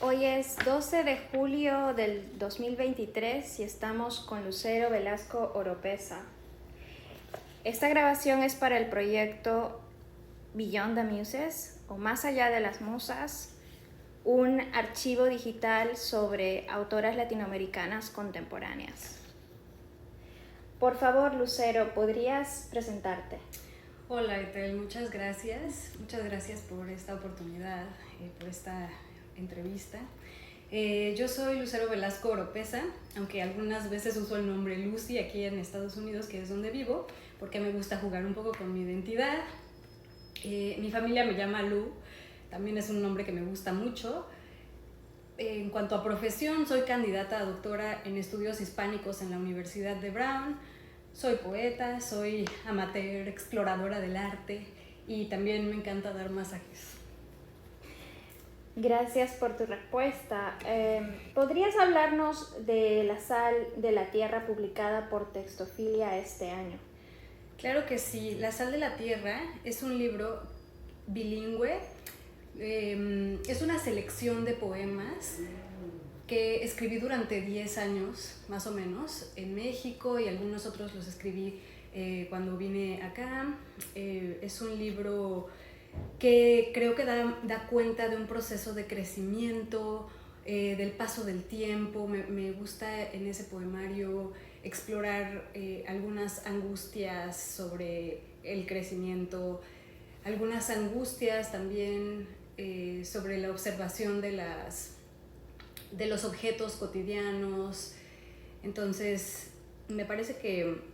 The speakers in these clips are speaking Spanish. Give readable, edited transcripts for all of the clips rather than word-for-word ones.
Hoy es 12 de julio del 2023 y estamos con Lucero Velasco Oropesa. Esta grabación es para el proyecto Beyond the Muses, o Más allá de las musas, un archivo digital sobre autoras latinoamericanas contemporáneas. Por favor, Lucero, ¿podrías presentarte? Hola, Etel, muchas gracias. Muchas gracias por esta oportunidad, por esta entrevista. Yo soy Lucero Velasco Oropesa, aunque algunas veces uso el nombre Lucy aquí en Estados Unidos, que es donde vivo, porque me gusta jugar un poco con mi identidad. Mi familia me llama Lu, también es un nombre que me gusta mucho. En cuanto a profesión, soy candidata a doctora en estudios hispánicos en la Universidad de Brown. Soy poeta, soy amateur, exploradora del arte y también me encanta dar masajes. Gracias por tu respuesta. ¿Podrías hablarnos de La sal de la tierra publicada por Textofilia este año? Claro que sí. La sal de la tierra es un libro bilingüe. Es una selección de poemas que escribí durante 10 años, más o menos, en México, y algunos otros los escribí cuando vine acá. Es un libro que creo que da cuenta de un proceso de crecimiento, del paso del tiempo. Me gusta en ese poemario explorar algunas angustias sobre el crecimiento, algunas angustias también sobre la observación de los objetos cotidianos. Entonces, me parece que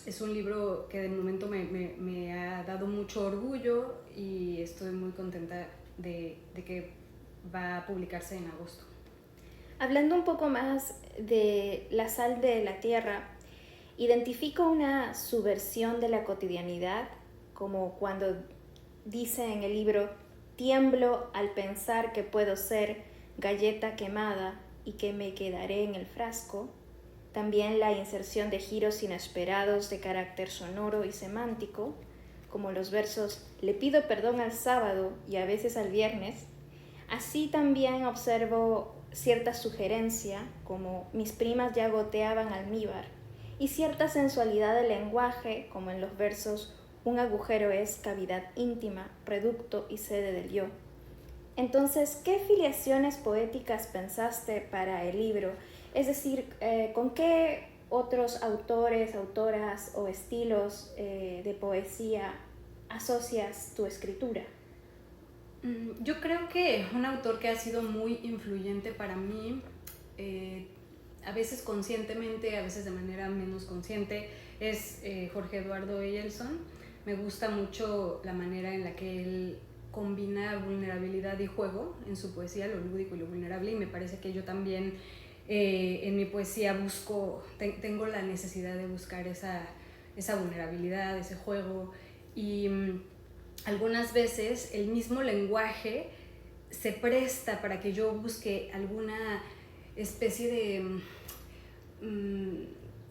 es un libro que de momento me ha dado mucho orgullo y estoy muy contenta de que va a publicarse en agosto. Hablando un poco más de La sal de la tierra, identifico una subversión de la cotidianidad, como cuando dice en el libro: tiemblo al pensar que puedo ser galleta quemada y que me quedaré en el frasco. También la inserción de giros inesperados de carácter sonoro y semántico, como los versos «Le pido perdón al sábado y a veces al viernes». Así también observo cierta sugerencia, como «mis primas ya goteaban almíbar», y cierta sensualidad del lenguaje, como en los versos «un agujero es cavidad íntima, reducto y sede del yo». Entonces, ¿qué filiaciones poéticas pensaste para el libro? Es decir, ¿con qué otros autores, autoras o estilos de poesía asocias tu escritura? Yo creo que un autor que ha sido muy influyente para mí, a veces conscientemente, a veces de manera menos consciente, es Jorge Eduardo Eyelson. Me gusta mucho la manera en la que él combina vulnerabilidad y juego en su poesía, lo lúdico y lo vulnerable, y me parece que yo también en mi poesía tengo la necesidad de buscar esa vulnerabilidad, ese juego, y algunas veces el mismo lenguaje se presta para que yo busque alguna especie de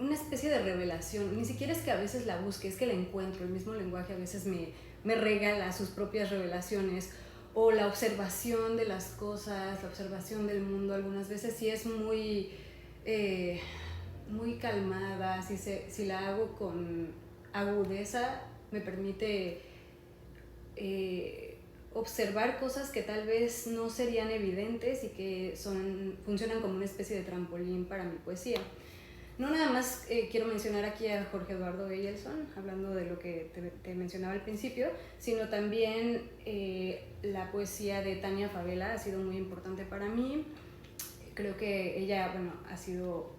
una especie de revelación. Ni siquiera es que a veces la busque, es que la encuentro. El mismo lenguaje a veces me regala sus propias revelaciones, o la observación de las cosas, la observación del mundo. Algunas veces sí es muy calmada. Si la hago con agudeza, me permite observar cosas que tal vez no serían evidentes y que funcionan como una especie de trampolín para mi poesía. No nada más quiero mencionar aquí a Jorge Eduardo Eyelson, hablando de lo que te mencionaba al principio, sino también la poesía de Tania Favela ha sido muy importante para mí. Creo que ella, ha sido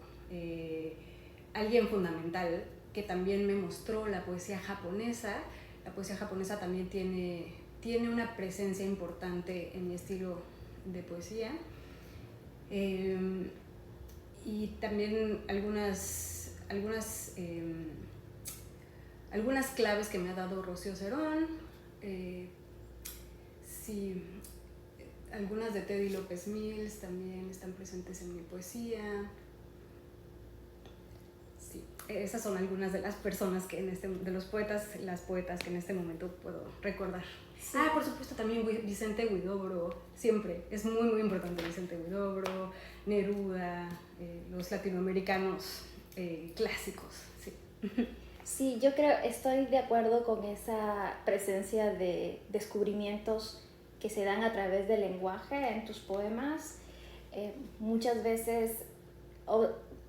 alguien fundamental que también me mostró la poesía japonesa. La poesía japonesa también tiene una presencia importante en mi estilo de poesía. Y también algunas claves que me ha dado Rocío Cerón. Sí, algunas de Teddy López Mills también están presentes en mi poesía. Sí, esas son algunas de las personas de los poetas, las poetas que en este momento puedo recordar. Sí. Ah, por supuesto también Vicente Huidobro, siempre, es muy muy importante Vicente Huidobro, Neruda, los latinoamericanos clásicos, sí. Sí, yo creo, estoy de acuerdo con esa presencia de descubrimientos que se dan a través del lenguaje en tus poemas, muchas veces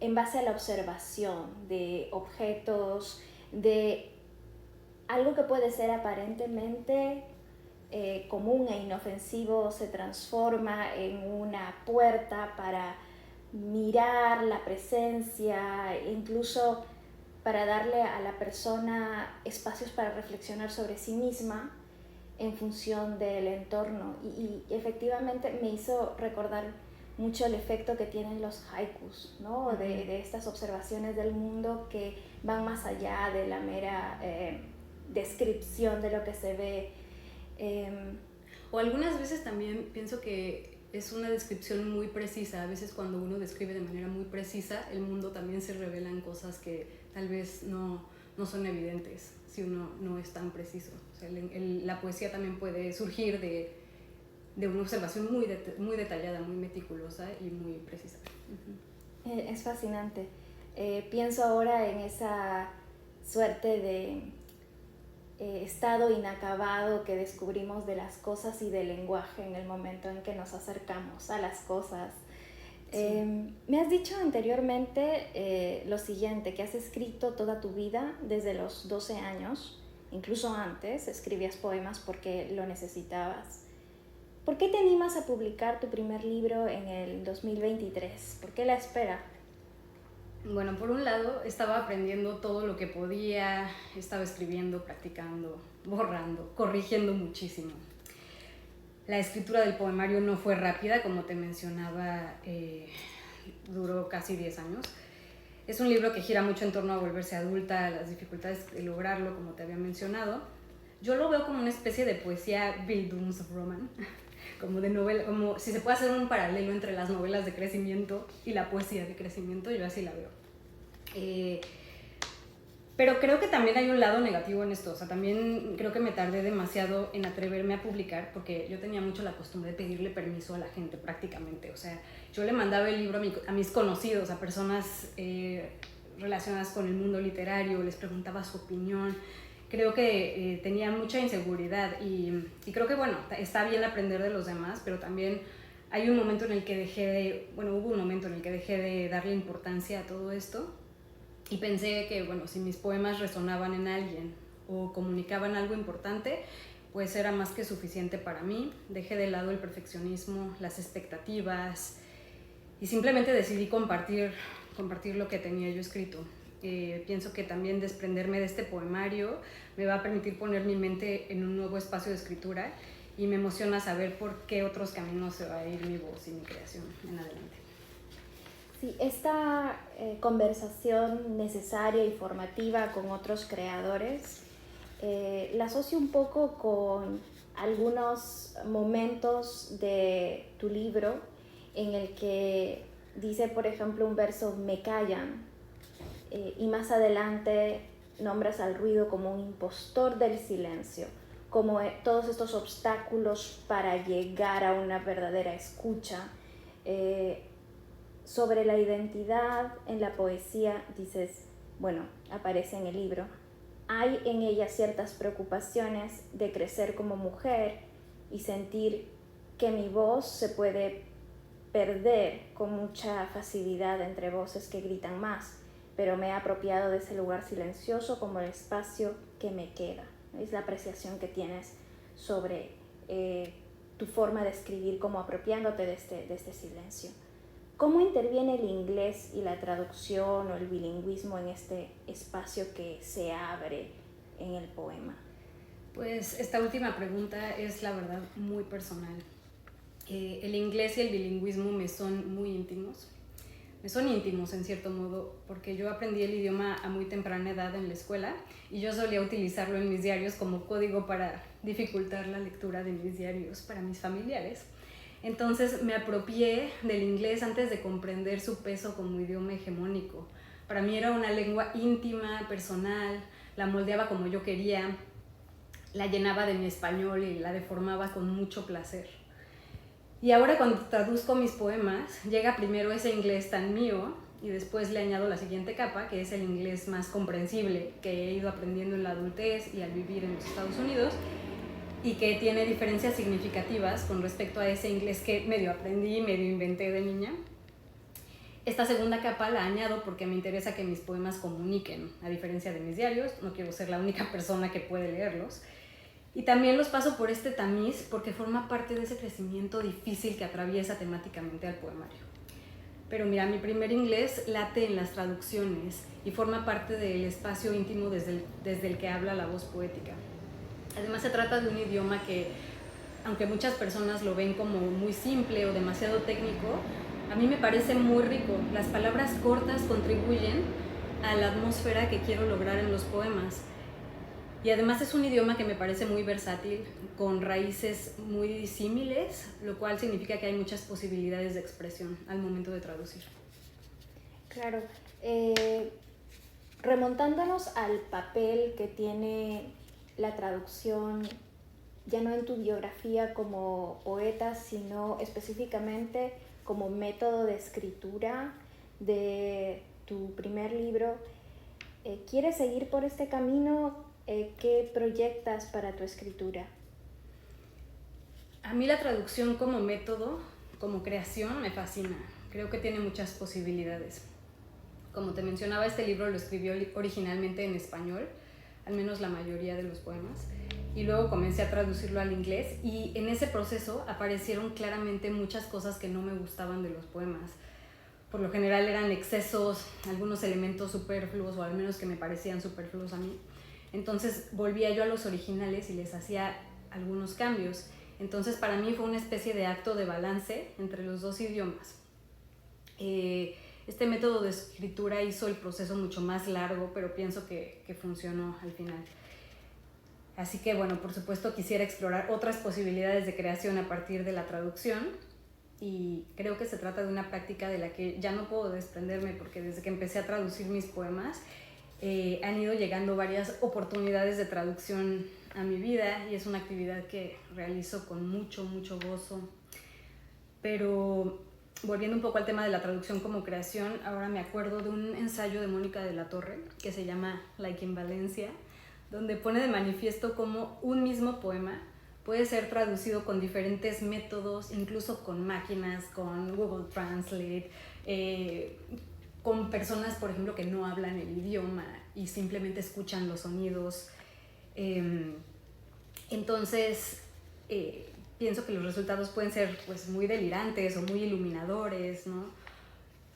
en base a la observación de objetos, de algo que puede ser aparentemente común e inofensivo, se transforma en una puerta para mirar la presencia, incluso para darle a la persona espacios para reflexionar sobre sí misma en función del entorno. Y efectivamente me hizo recordar mucho el efecto que tienen los haikus, ¿no? De estas observaciones del mundo que van más allá de la mera descripción de lo que se ve. O algunas veces también pienso que es una descripción muy precisa. A veces cuando uno describe de manera muy precisa, el mundo también se revelan cosas que tal vez no son evidentes si uno no es tan preciso. O sea, la poesía también puede surgir de una observación muy detallada, muy meticulosa y muy precisa. Es fascinante. Pienso ahora en esa suerte de estado inacabado que descubrimos de las cosas y del lenguaje en el momento en que nos acercamos a las cosas. Sí. Me has dicho anteriormente lo siguiente, que has escrito toda tu vida desde los 12 años, incluso antes escribías poemas porque lo necesitabas. ¿Por qué te animas a publicar tu primer libro en el 2023? ¿Por qué la espera? Bueno, por un lado estaba aprendiendo todo lo que podía, estaba escribiendo, practicando, borrando, corrigiendo muchísimo. La escritura del poemario no fue rápida, como te mencionaba, duró casi 10 años. Es un libro que gira mucho en torno a volverse adulta, a las dificultades de lograrlo, como te había mencionado. Yo lo veo como una especie de poesía Bildungsroman, como de novela, como si se puede hacer un paralelo entre las novelas de crecimiento y la poesía de crecimiento, yo así la veo. Pero creo que también hay un lado negativo en esto, o sea, también creo que me tardé demasiado en atreverme a publicar porque yo tenía mucho la costumbre de pedirle permiso a la gente prácticamente, o sea, yo le mandaba el libro a mis conocidos, a personas relacionadas con el mundo literario, les preguntaba su opinión. Creo que tenía mucha inseguridad y creo que, bueno, está bien aprender de los demás, pero también hay un momento en el que hubo un momento en el que dejé de darle importancia a todo esto y pensé que, bueno, si mis poemas resonaban en alguien o comunicaban algo importante, pues era más que suficiente para mí. Dejé de lado el perfeccionismo, las expectativas y simplemente decidí compartir lo que tenía yo escrito. Pienso que también desprenderme de este poemario me va a permitir poner mi mente en un nuevo espacio de escritura y me emociona saber por qué otros caminos se va a ir mi voz y mi creación en adelante. Sí, esta conversación necesaria y formativa con otros creadores la asocio un poco con algunos momentos de tu libro en el que dice, por ejemplo, un verso, me callan, y más adelante nombras al ruido como un impostor del silencio, como todos estos obstáculos para llegar a una verdadera escucha. Sobre la identidad en la poesía dices, bueno, aparece en el libro, hay en ella ciertas preocupaciones de crecer como mujer y sentir que mi voz se puede perder con mucha facilidad entre voces que gritan más, pero me he apropiado de ese lugar silencioso como el espacio que me queda. Es la apreciación que tienes sobre tu forma de escribir, como apropiándote de este silencio. ¿Cómo interviene el inglés y la traducción o el bilingüismo en este espacio que se abre en el poema? Pues esta última pregunta es la verdad muy personal. El inglés y el bilingüismo me son muy íntimos. Me son íntimos en cierto modo porque yo aprendí el idioma a muy temprana edad en la escuela y yo solía utilizarlo en mis diarios como código para dificultar la lectura de mis diarios para mis familiares. Entonces me apropié del inglés antes de comprender su peso como idioma hegemónico. Para mí era una lengua íntima, personal, la moldeaba como yo quería. la llenaba de mi español y la deformaba con mucho placer. Y ahora cuando traduzco mis poemas, llega primero ese inglés tan mío y después le añado la siguiente capa, que es el inglés más comprensible que he ido aprendiendo en la adultez y al vivir en los Estados Unidos, y que tiene diferencias significativas con respecto a ese inglés que medio aprendí, medio inventé de niña. Esta segunda capa la añado porque me interesa que mis poemas comuniquen, a diferencia de mis diarios. No quiero ser la única persona que puede leerlos. Y también los paso por este tamiz porque forma parte de ese crecimiento difícil que atraviesa temáticamente al poemario. Pero mira, mi primer inglés late en las traducciones y forma parte del espacio íntimo desde el que habla la voz poética. Además, se trata de un idioma que, aunque muchas personas lo ven como muy simple o demasiado técnico, a mí me parece muy rico. Las palabras cortas contribuyen a la atmósfera que quiero lograr en los poemas. Y además es un idioma que me parece muy versátil, con raíces muy disímiles, lo cual significa que hay muchas posibilidades de expresión al momento de traducir. Claro. Remontándonos al papel que tiene la traducción, ya no en tu biografía como poeta, sino específicamente como método de escritura de tu primer libro, ¿quieres seguir por este camino? ¿Qué proyectas para tu escritura? A mí la traducción como método, como creación, me fascina. Creo que tiene muchas posibilidades. Como te mencionaba, este libro lo escribió originalmente en español, al menos la mayoría de los poemas, y luego comencé a traducirlo al inglés, y en ese proceso aparecieron claramente muchas cosas que no me gustaban de los poemas. Por lo general eran excesos, algunos elementos superfluos, o al menos que me parecían superfluos a mí. Entonces volvía yo a los originales y les hacía algunos cambios. Entonces para mí fue una especie de acto de balance entre los dos idiomas. Este método de escritura hizo el proceso mucho más largo, pero pienso que funcionó al final. Así que bueno, por supuesto quisiera explorar otras posibilidades de creación a partir de la traducción, y creo que se trata de una práctica de la que ya no puedo desprenderme, porque desde que empecé a traducir mis poemas han ido llegando varias oportunidades de traducción a mi vida, y es una actividad que realizo con mucho gozo. Pero volviendo un poco al tema de la traducción como creación, ahora me acuerdo de un ensayo de Mónica de la Torre que se llama Like in Valencia, donde pone de manifiesto cómo un mismo poema puede ser traducido con diferentes métodos, incluso con máquinas, con Google Translate, con personas, por ejemplo, que no hablan el idioma y simplemente escuchan los sonidos. Entonces, pienso que los resultados pueden ser pues, muy delirantes o muy iluminadores, ¿no?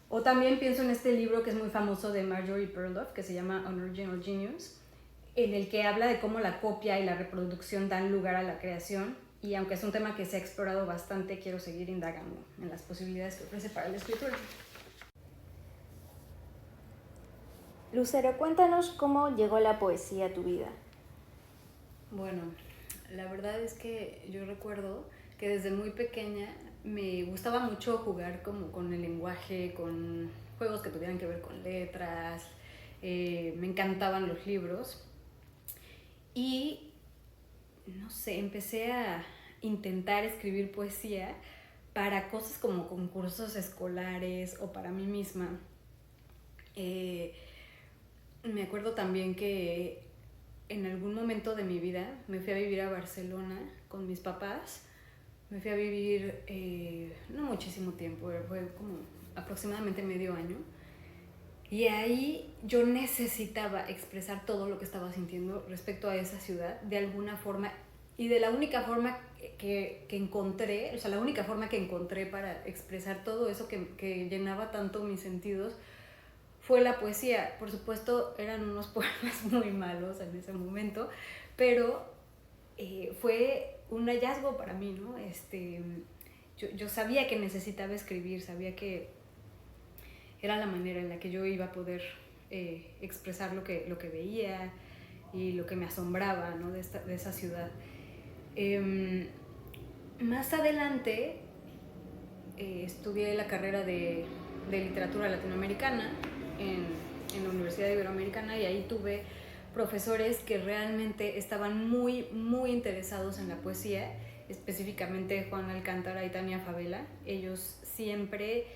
O también pienso en este libro que es muy famoso de Marjorie Perloff, que se llama Unoriginal Genius, en el que habla de cómo la copia y la reproducción dan lugar a la creación, y aunque es un tema que se ha explorado bastante, quiero seguir indagando en las posibilidades que ofrece para la escritura. Lucero, cuéntanos cómo llegó la poesía a tu vida. Bueno, la verdad es que yo recuerdo que desde muy pequeña me gustaba mucho jugar como con el lenguaje, con juegos que tuvieran que ver con letras, me encantaban los libros, y no sé, empecé a intentar escribir poesía para cosas como concursos escolares o para mí misma. Me acuerdo también que en algún momento de mi vida me fui a vivir a Barcelona con mis papás. Me fui a vivir no muchísimo tiempo, fue como aproximadamente medio año. Y ahí yo necesitaba expresar todo lo que estaba sintiendo respecto a esa ciudad de alguna forma, y de la única forma que encontré, o sea, la única forma que encontré para expresar todo eso que llenaba tanto mis sentidos fue la poesía. Por supuesto, eran unos poemas muy malos en ese momento, pero fue un hallazgo para mí, ¿no? Yo sabía que necesitaba escribir, sabía que era la manera en la que yo iba a poder expresar lo que veía y lo que me asombraba, ¿no? de esa ciudad. Más adelante estudié la carrera de literatura latinoamericana en la Universidad Iberoamericana, y ahí tuve profesores que realmente estaban muy, muy interesados en la poesía, específicamente Juan Alcántara y Tania Favela. Ellos siempre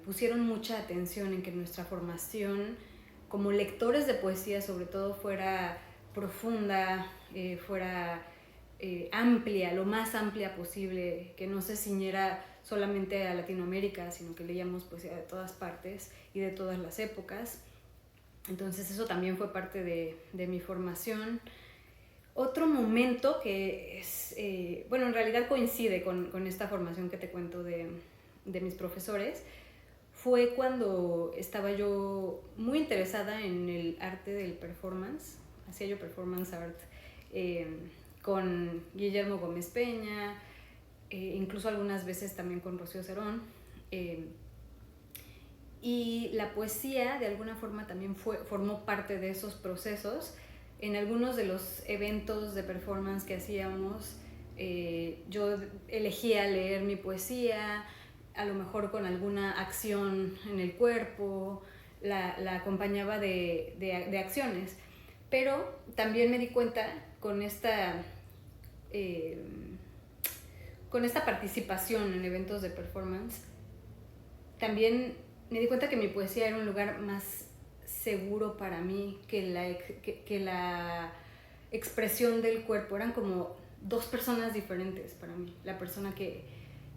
pusieron mucha atención en que nuestra formación como lectores de poesía sobre todo fuera profunda, fuera amplia, lo más amplia posible, que no se ciñera solamente a Latinoamérica, sino que leíamos poesía de todas partes y de todas las épocas. Entonces eso también fue parte de mi formación. Otro momento que es, bueno, en realidad coincide con esta formación que te cuento de mis profesores, fue cuando estaba yo muy interesada en el arte del performance, hacía yo performance art con Guillermo Gómez Peña, incluso algunas veces también con Rocío Cerón, y la poesía de alguna forma también formó parte de esos procesos. En algunos de los eventos de performance que hacíamos, yo elegía leer mi poesía, a lo mejor con alguna acción en el cuerpo, la acompañaba de acciones. Pero también me di cuenta con esta participación en eventos de performance, también me di cuenta que mi poesía era un lugar más seguro para mí que la expresión del cuerpo. Eran como dos personas diferentes para mí. La persona que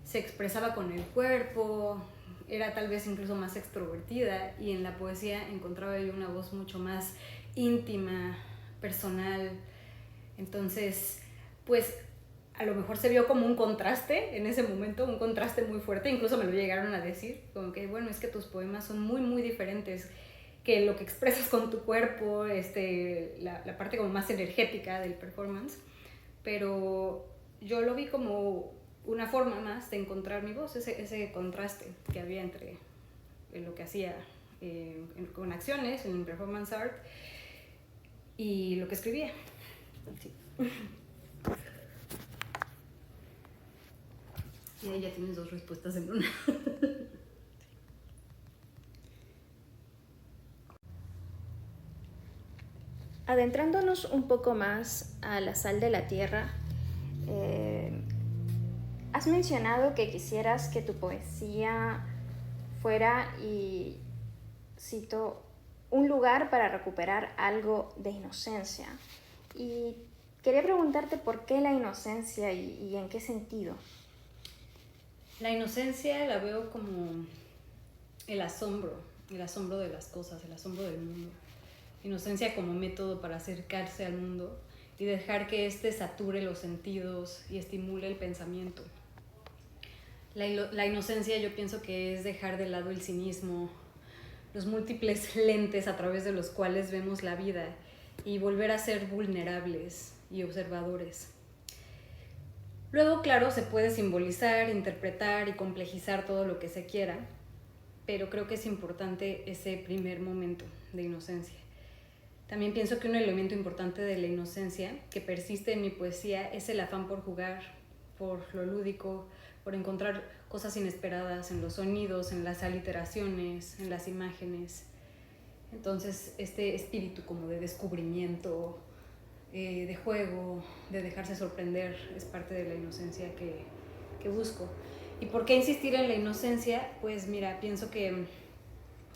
se expresaba con el cuerpo era tal vez incluso más extrovertida, y en la poesía encontraba yo una voz mucho más íntima, personal. Entonces, pues a lo mejor se vio como un contraste en ese momento, un contraste muy fuerte, incluso me lo llegaron a decir, como que bueno, es que tus poemas son muy, muy diferentes, que lo que expresas con tu cuerpo, la parte como más energética del performance, pero yo lo vi como una forma más de encontrar mi voz, ese contraste que había entre lo que hacía con acciones, en performance art, y lo que escribía. Sí. Y ahí ya tienes dos respuestas en una. Adentrándonos un poco más a la sal de la tierra, has mencionado que quisieras que tu poesía fuera, y cito, un lugar para recuperar algo de inocencia. Y quería preguntarte por qué la inocencia y en qué sentido. La inocencia la veo como el asombro de las cosas, el asombro del mundo. Inocencia como método para acercarse al mundo y dejar que éste sature los sentidos y estimule el pensamiento. La inocencia yo pienso que es dejar de lado el cinismo, los múltiples lentes a través de los cuales vemos la vida, y volver a ser vulnerables y observadores. Luego, claro, se puede simbolizar, interpretar y complejizar todo lo que se quiera, pero creo que es importante ese primer momento de inocencia. También pienso que un elemento importante de la inocencia que persiste en mi poesía es el afán por jugar, por lo lúdico, por encontrar cosas inesperadas en los sonidos, en las aliteraciones, en las imágenes. Entonces, este espíritu como de descubrimiento, de juego, de dejarse sorprender, es parte de la inocencia que busco. ¿Y por qué insistir en la inocencia? Pues mira, pienso que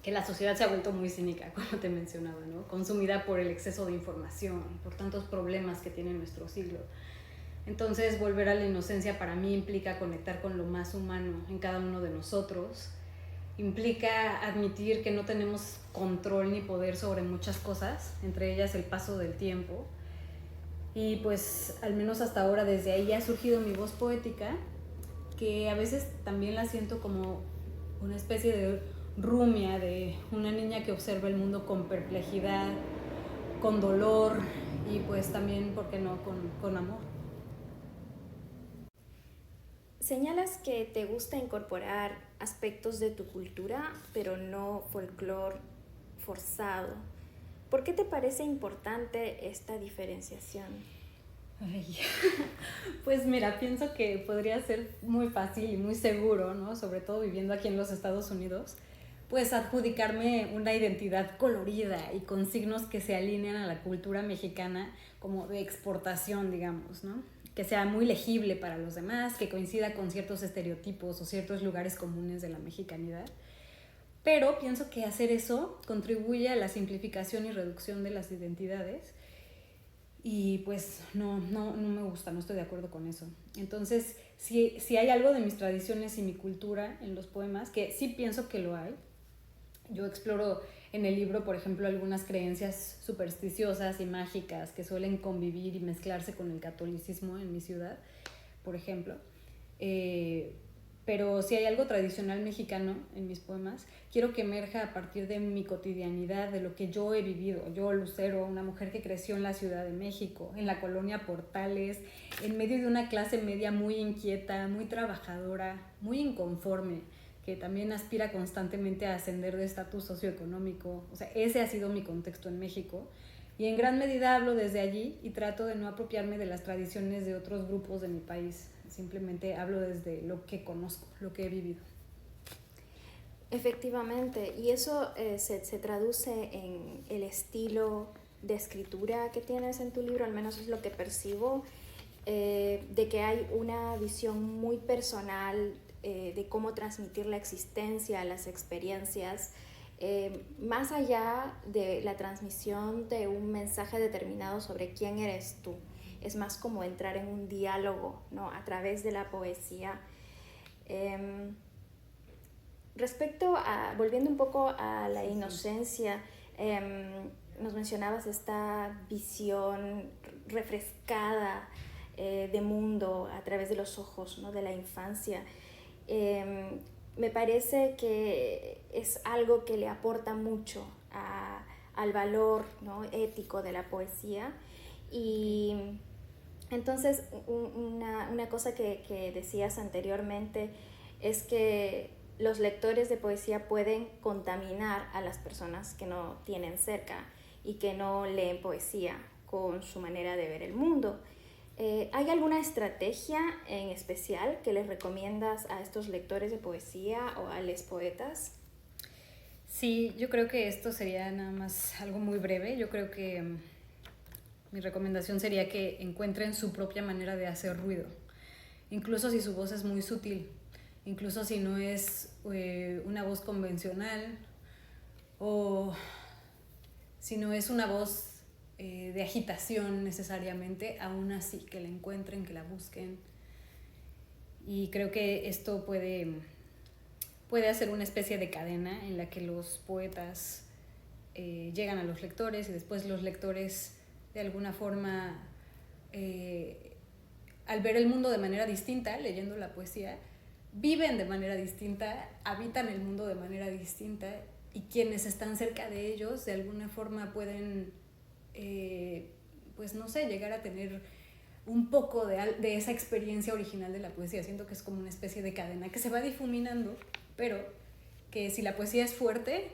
la sociedad se ha vuelto muy cínica, como te mencionaba, ¿no? Consumida por el exceso de información, por tantos problemas que tiene nuestro siglo. Entonces, volver a la inocencia para mí implica conectar con lo más humano en cada uno de nosotros, implica admitir que no tenemos control ni poder sobre muchas cosas, entre ellas el paso del tiempo, y pues al menos hasta ahora desde ahí ha surgido mi voz poética, que a veces también la siento como una especie de rumia, de una niña que observa el mundo con perplejidad, con dolor y pues también, ¿por qué no?, con amor. Señalas que te gusta incorporar aspectos de tu cultura, pero no folclore forzado. ¿Por qué te parece importante esta diferenciación? Ay, pues mira, pienso que podría ser muy fácil y muy seguro, ¿no? Sobre todo viviendo aquí en los Estados Unidos, pues adjudicarme una identidad colorida y con signos que se alinean a la cultura mexicana como de exportación, digamos, ¿no? Que sea muy legible para los demás, que coincida con ciertos estereotipos o ciertos lugares comunes de la mexicanidad. Pero pienso que hacer eso contribuye a la simplificación y reducción de las identidades y pues no me gusta, no estoy de acuerdo con eso. Entonces, si hay algo de mis tradiciones y mi cultura en los poemas, que sí pienso que lo hay, yo exploro en el libro, por ejemplo, algunas creencias supersticiosas y mágicas que suelen convivir y mezclarse con el catolicismo en mi ciudad, por ejemplo. Pero si hay algo tradicional mexicano en mis poemas, quiero que emerja a partir de mi cotidianidad, de lo que yo he vivido. Yo, Lucero, una mujer que creció en la Ciudad de México, en la colonia Portales, en medio de una clase media muy inquieta, muy trabajadora, muy inconforme, que también aspira constantemente a ascender de estatus socioeconómico. O sea, ese ha sido mi contexto en México. Y en gran medida hablo desde allí y trato de no apropiarme de las tradiciones de otros grupos de mi país. Simplemente hablo desde lo que conozco, lo que he vivido. Efectivamente, y eso se traduce en el estilo de escritura que tienes en tu libro, al menos es lo que percibo, de que hay una visión muy personal de cómo transmitir la existencia, las experiencias, más allá de la transmisión de un mensaje determinado sobre quién eres tú. Es más como entrar en un diálogo, ¿no? A través de la poesía. Volviendo un poco a la inocencia, nos mencionabas esta visión refrescada de mundo a través de los ojos, ¿no? De la infancia. Me parece que es algo que le aporta mucho al valor, ¿no? Ético de la poesía. Y entonces una cosa que decías anteriormente es que los lectores de poesía pueden contaminar a las personas que no tienen cerca y que no leen poesía con su manera de ver el mundo. ¿Hay alguna estrategia en especial que les recomiendas a estos lectores de poesía o a los poetas? Sí, yo creo que esto sería nada más algo muy breve. Yo creo que mi recomendación sería que encuentren su propia manera de hacer ruido, incluso si su voz es muy sutil, incluso si no es una voz convencional o si no es una voz de agitación necesariamente, aún así que la encuentren, que la busquen. Y creo que esto puede hacer una especie de cadena en la que los poetas llegan a los lectores y después los lectores de alguna forma al ver el mundo de manera distinta, leyendo la poesía, viven de manera distinta, habitan el mundo de manera distinta y quienes están cerca de ellos de alguna forma pueden, pues no sé, llegar a tener un poco de esa experiencia original de la poesía. Siento que es como una especie de cadena que se va difuminando, pero que si la poesía es fuerte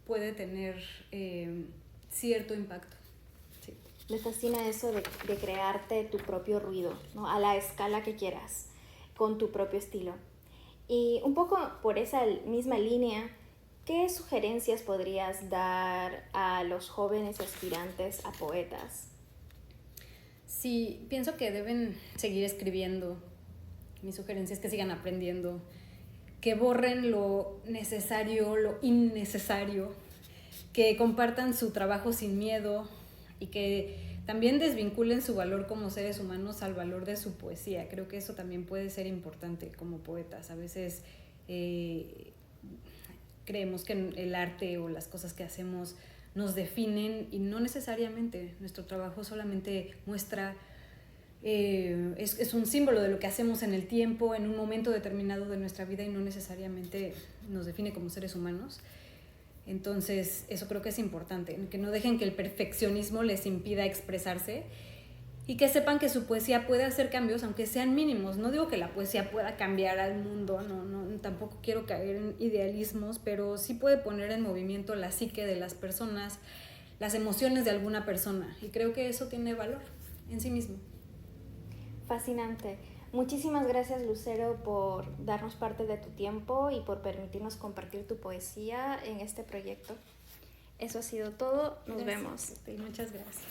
puede tener cierto impacto. Sí. Me fascina eso de crearte tu propio ruido, ¿no? A la escala que quieras, con tu propio estilo. Y un poco por esa misma línea, ¿qué sugerencias podrías dar a los jóvenes aspirantes a poetas? Sí, pienso que deben seguir escribiendo. Mi sugerencia es que sigan aprendiendo, que borren lo necesario, lo innecesario, que compartan su trabajo sin miedo y que también desvinculen su valor como seres humanos al valor de su poesía. Creo que eso también puede ser importante como poetas. A veces creemos que el arte o las cosas que hacemos nos definen y no necesariamente. Nuestro trabajo solamente muestra, es un símbolo de lo que hacemos en el tiempo, en un momento determinado de nuestra vida y no necesariamente nos define como seres humanos. Entonces, eso creo que es importante, que no dejen que el perfeccionismo les impida expresarse y que sepan que su poesía puede hacer cambios, aunque sean mínimos. No digo que la poesía pueda cambiar al mundo, tampoco quiero caer en idealismos, pero sí puede poner en movimiento la psique de las personas, las emociones de alguna persona, y creo que eso tiene valor en sí mismo. Fascinante. Muchísimas gracias, Lucero, por darnos parte de tu tiempo y por permitirnos compartir tu poesía en este proyecto. Eso ha sido todo. Nos vemos. Muchas gracias.